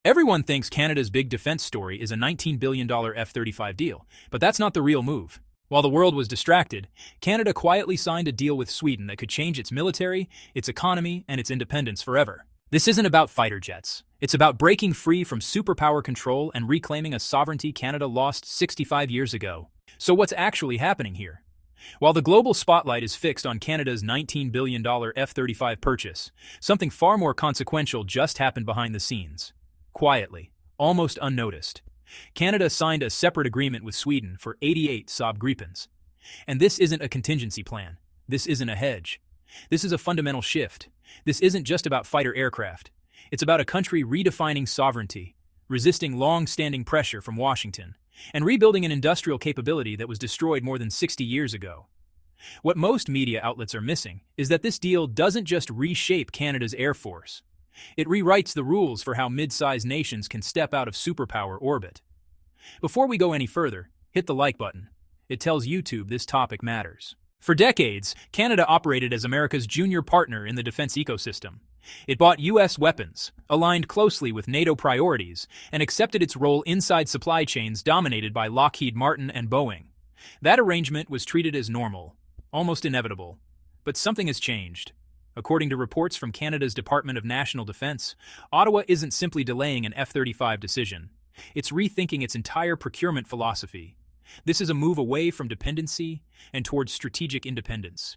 Everyone thinks Canada's big defense story is a $19 billion F-35 deal, but that's not the real move. While the world was distracted, Canada quietly signed a deal with Sweden that could change its military, its economy, and its independence forever. This isn't about fighter jets. It's about breaking free from superpower control and reclaiming a sovereignty Canada lost 65 years ago. So what's actually happening here? While the global spotlight is fixed on Canada's $19 billion F-35 purchase, something far more consequential just happened behind the scenes. Quietly, almost unnoticed, Canada signed a separate agreement with Sweden for 88 Saab Gripens. And this isn't a contingency plan. This isn't a hedge. This is a fundamental shift. This isn't just about fighter aircraft. It's about a country redefining sovereignty, resisting long-standing pressure from Washington, and rebuilding an industrial capability that was destroyed more than 60 years ago. What most media outlets are missing is that this deal doesn't just reshape Canada's Air Force. It rewrites the rules for how mid-sized nations can step out of superpower orbit. Before we go any further, hit the like button. It tells YouTube this topic matters. For decades, Canada operated as America's junior partner in the defense ecosystem. It bought U.S. weapons, aligned closely with NATO priorities, and accepted its role inside supply chains dominated by Lockheed Martin and Boeing. That arrangement was treated as normal, almost inevitable. But something has changed. According to reports from Canada's Department of National Defence, Ottawa isn't simply delaying an F-35 decision. It's rethinking its entire procurement philosophy. This is a move away from dependency and towards strategic independence.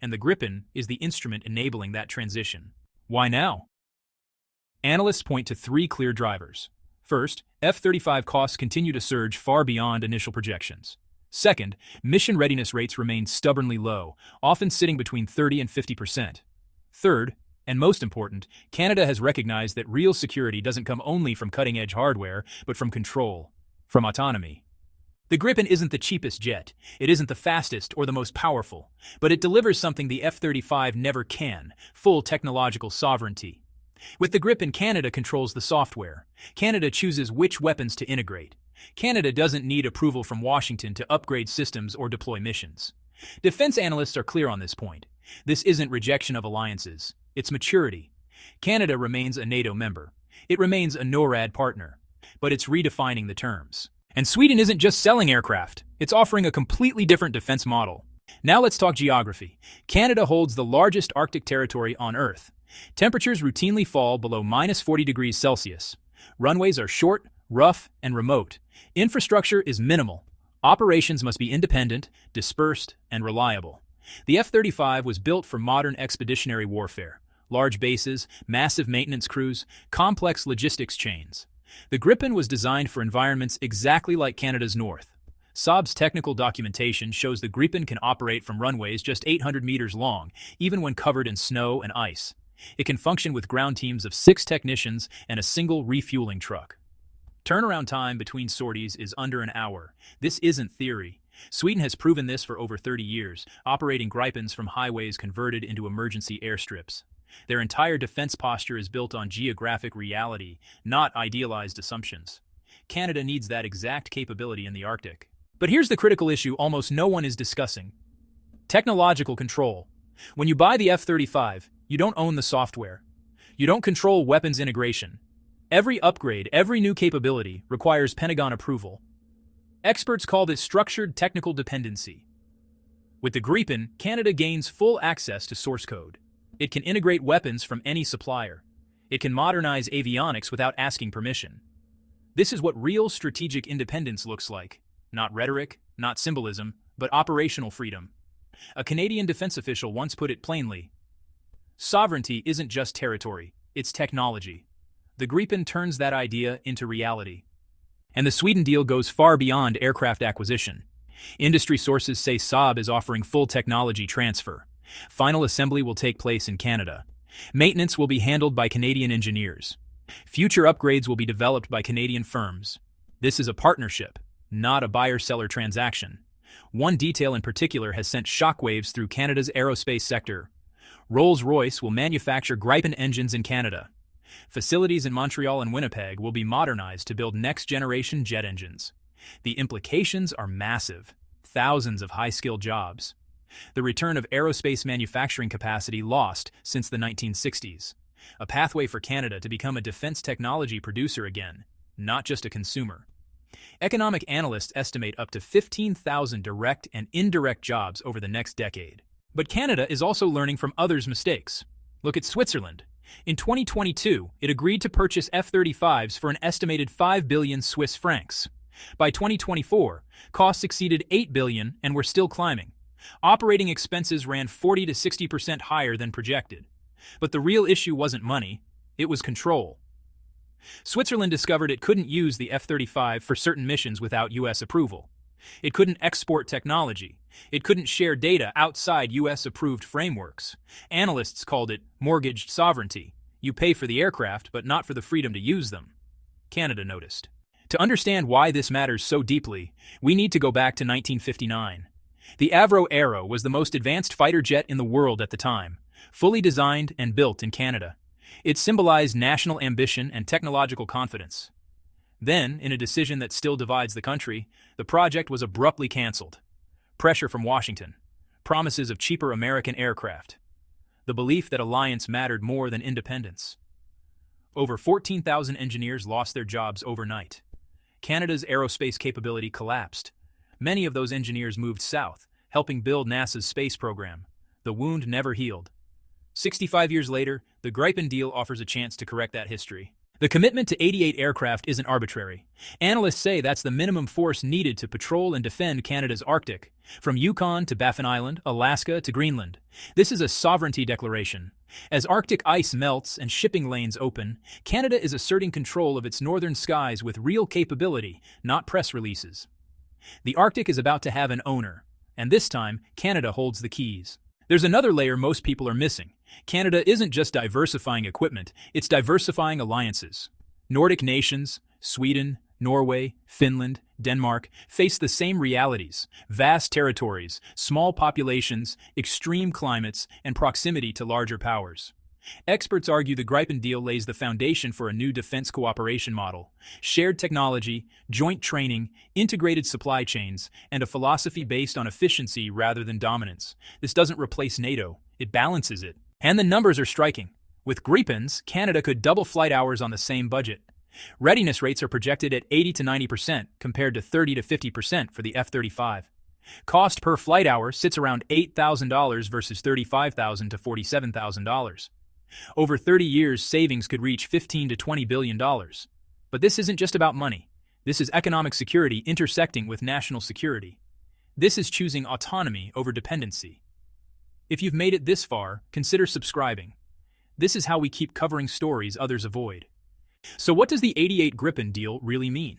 And the Gripen is the instrument enabling that transition. Why now? Analysts point to three clear drivers. First, F-35 costs continue to surge far beyond initial projections. Second, mission readiness rates remain stubbornly low, often sitting between 30 and 50%. Third, and most important, Canada has recognized that real security doesn't come only from cutting-edge hardware, but from control, from autonomy. The Gripen isn't the cheapest jet, it isn't the fastest or the most powerful, but it delivers something the F-35 never can: full technological sovereignty. With the Gripen, Canada controls the software. Canada chooses which weapons to integrate. Canada doesn't need approval from Washington to upgrade systems or deploy missions. Defense analysts are clear on this point. This isn't rejection of alliances, it's maturity. Canada remains a NATO member. It remains a NORAD partner. But it's redefining the terms. And Sweden isn't just selling aircraft, it's offering a completely different defense model. Now let's talk geography. Canada holds the largest Arctic territory on Earth. Temperatures routinely fall below -40 degrees Celsius. Runways are short, rough, and remote. Infrastructure is minimal. Operations must be independent, dispersed, and reliable. The F-35 was built for modern expeditionary warfare. Large bases, massive maintenance crews, complex logistics chains. The Gripen was designed for environments exactly like Canada's north. Saab's technical documentation shows the Gripen can operate from runways just 800 meters long, even when covered in snow and ice. It can function with ground teams of 6 technicians and a single refueling truck. Turnaround time between sorties is under an hour. This isn't theory. Sweden has proven this for over 30 years, operating Gripens from highways converted into emergency airstrips. Their entire defense posture is built on geographic reality, not idealized assumptions. Canada needs that exact capability in the Arctic. But here's the critical issue almost no one is discussing: technological control. When you buy the F-35, you don't own the software. You don't control weapons integration. Every upgrade, every new capability requires Pentagon approval. Experts call this structured technical dependency. With the Gripen, Canada gains full access to source code. It can integrate weapons from any supplier. It can modernize avionics without asking permission. This is what real strategic independence looks like. Not rhetoric, not symbolism, but operational freedom. A Canadian defense official once put it plainly: sovereignty isn't just territory, it's technology. The Gripen turns that idea into reality. And the Sweden deal goes far beyond aircraft acquisition. Industry sources say Saab is offering full technology transfer. Final assembly will take place in Canada. Maintenance will be handled by Canadian engineers. Future upgrades will be developed by Canadian firms. This is a partnership, not a buyer-seller transaction. One detail in particular has sent shockwaves through Canada's aerospace sector. Rolls-Royce will manufacture Gripen engines in Canada. Facilities in Montreal and Winnipeg will be modernized to build next-generation jet engines. The implications are massive. Thousands of high-skilled jobs. The return of aerospace manufacturing capacity lost since the 1960s. a pathway for Canada to become a defense technology producer again, not just a consumer. Economic analysts estimate up to 15,000 direct and indirect jobs over the next decade. But Canada is also learning from others' mistakes. Look at Switzerland. In 2022, it agreed to purchase F-35s for an estimated 5 billion Swiss francs. By 2024, costs exceeded 8 billion and were still climbing. Operating expenses ran 40 to 60% higher than projected. But the real issue wasn't money, it was control. Switzerland discovered it couldn't use the F-35 for certain missions without U.S. approval. It couldn't export technology. It couldn't share data outside U.S.-approved frameworks. Analysts called it mortgaged sovereignty. You pay for the aircraft, but not for the freedom to use them. Canada noticed. To understand why this matters so deeply, we need to go back to 1959. The Avro Arrow was the most advanced fighter jet in the world at the time, fully designed and built in Canada. It symbolized national ambition and technological confidence. Then, in a decision that still divides the country, the project was abruptly canceled. Pressure from Washington. Promises of cheaper American aircraft. The belief that alliance mattered more than independence. Over 14,000 engineers lost their jobs overnight. Canada's aerospace capability collapsed. Many of those engineers moved south, helping build NASA's space program. The wound never healed. 65 years later, the Gripen deal offers a chance to correct that history. The commitment to 88 aircraft isn't arbitrary. Analysts say that's the minimum force needed to patrol and defend Canada's Arctic, from Yukon to Baffin Island, Alaska to Greenland. This is a sovereignty declaration. As Arctic ice melts and shipping lanes open, Canada is asserting control of its northern skies with real capability, not press releases. The Arctic is about to have an owner, and this time, Canada holds the keys. There's another layer most people are missing. Canada isn't just diversifying equipment, it's diversifying alliances. Nordic nations, Sweden, Norway, Finland, Denmark, face the same realities: vast territories, small populations, extreme climates, and proximity to larger powers. Experts argue the Gripen deal lays the foundation for a new defense cooperation model: shared technology, joint training, integrated supply chains, and a philosophy based on efficiency rather than dominance. This doesn't replace NATO, it balances it. And the numbers are striking. With Gripens, Canada could double flight hours on the same budget. Readiness rates are projected at 80 to 90% compared to 30 to 50% for the F-35. Cost per flight hour sits around $8,000 versus $35,000 to $47,000. Over 30 years, savings could reach $15 to $20 billion. But this isn't just about money. This is economic security intersecting with national security. This is choosing autonomy over dependency. If you've made it this far, consider subscribing. This is how we keep covering stories others avoid. So what does the 88 Gripen deal really mean?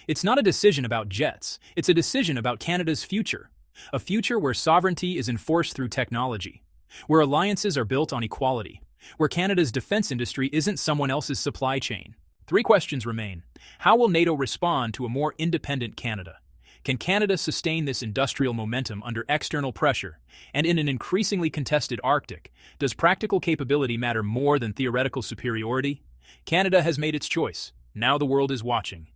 It's not a decision about jets, it's a decision about Canada's future. A future where sovereignty is enforced through technology, where alliances are built on equality, where Canada's defense industry isn't someone else's supply chain. 3 questions remain. How will NATO respond to a more independent Canada? Can Canada sustain this industrial momentum under external pressure? And in an increasingly contested Arctic, does practical capability matter more than theoretical superiority? Canada has made its choice. Now the world is watching.